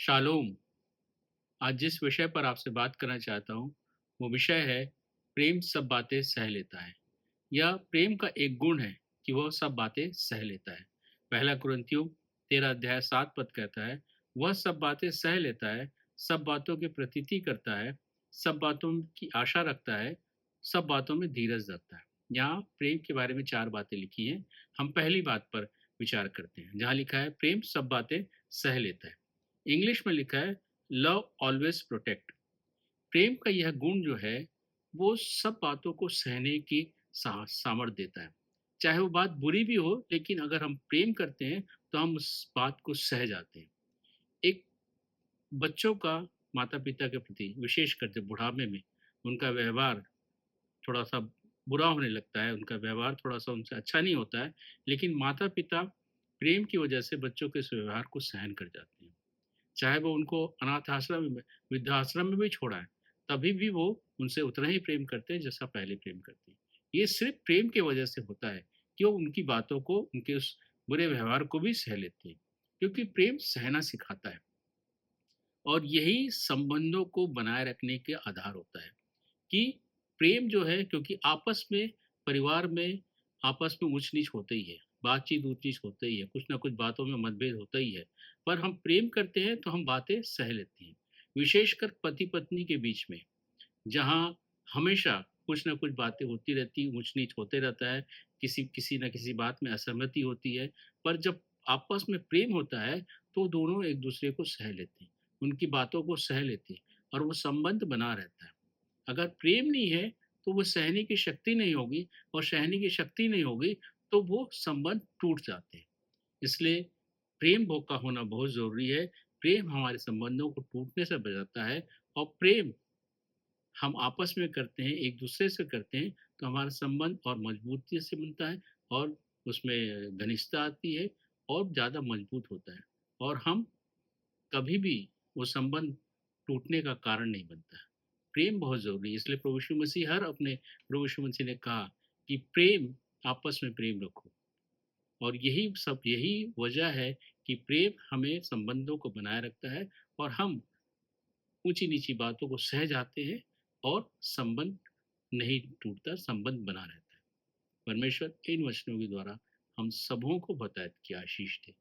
Shalom. आज जिस विषय पर आपसे बात करना चाहता हूँ, वो विषय है प्रेम सब बातें सह लेता है। यह प्रेम का एक गुण है कि वह सब बातें सह लेता है। पहला कुरिन्थियों 13 अध्याय 7 पद कहता है, वह सब बातें सह लेता है, सब बातों की प्रतीति करता है, सब बातों की आशा रखता है, सब बातों में धीरज रखता है। यहाँ प्रेम के बारे में 4 बातें लिखी हैं। हम पहली बात पर विचार करते हैं, जहाँ लिखा है प्रेम सब बातें सह लेता है। इंग्लिश में लिखा है लव ऑलवेज प्रोटेक्ट। प्रेम का यह गुण जो है वो सब बातों को सहने की सामर्थ्य देता है। चाहे वो बात बुरी भी हो, लेकिन अगर हम प्रेम करते हैं तो हम उस बात को सह जाते हैं। एक बच्चों का माता पिता के प्रति, विशेष करके बुढ़ापे में, उनका व्यवहार थोड़ा सा बुरा होने लगता है, उनका व्यवहार थोड़ा सा उनसे अच्छा नहीं होता है, लेकिन माता पिता प्रेम की वजह से बच्चों के इस व्यवहार को सहन कर जाते हैं। चाहे वो उनको अनाथ आश्रम में, वृद्धाश्रम में भी छोड़ा है, तभी भी वो उनसे उतना ही प्रेम करते हैं जैसा पहले प्रेम करते हैं। ये सिर्फ प्रेम की वजह से होता है कि वो उनकी बातों को, उनके उस बुरे व्यवहार को भी सह लेते हैं, क्योंकि प्रेम सहना सिखाता है और यही संबंधों को बनाए रखने के आधार होता है। कि प्रेम जो है, क्योंकि आपस में, परिवार में आपस में ऊंच नीच होते ही है, बातचीत ऊंच नीच होते ही है, कुछ ना कुछ बातों में मतभेद होता ही है, पर हम प्रेम करते हैं तो हम बातें सह लेते हैं। विशेषकर पति पत्नी के बीच में, जहाँ हमेशा कुछ ना कुछ बातें होती रहती, ऊंच नीच होते रहता है, किसी किसी ना किसी बात में असहमति होती है, पर जब आपस में प्रेम होता है तो दोनों एक दूसरे को सह लेते हैं, उनकी बातों को सह लेते हैं और वो संबंध बना रहता है। अगर प्रेम नहीं है तो वो सहने की शक्ति नहीं होगी, और सहने की शक्ति नहीं होगी तो वो संबंध टूट जाते हैं। इसलिए प्रेम का होना बहुत ज़रूरी है। प्रेम हमारे संबंधों को टूटने से बचाता है, और प्रेम हम आपस में करते हैं, एक दूसरे से करते हैं, तो हमारा संबंध और मजबूती से बनता है, और उसमें घनिष्ठता आती है और ज़्यादा मजबूत होता है, और हम कभी भी वो संबंध टूटने का कारण नहीं बनता है। प्रेम बहुत ज़रूरी है, इसलिए प्रभु यीशु मसीह, प्रभु यीशु मसीह ने कहा कि प्रेम, आपस में प्रेम रखो। और यही वजह है कि प्रेम हमें संबंधों को बनाए रखता है, और हम ऊँची-नीची बातों को सह जाते हैं, और संबंध नहीं टूटता, संबंध बना रहता है। परमेश्वर इन वचनों के द्वारा हम सबों को बताए कि आशीष दे।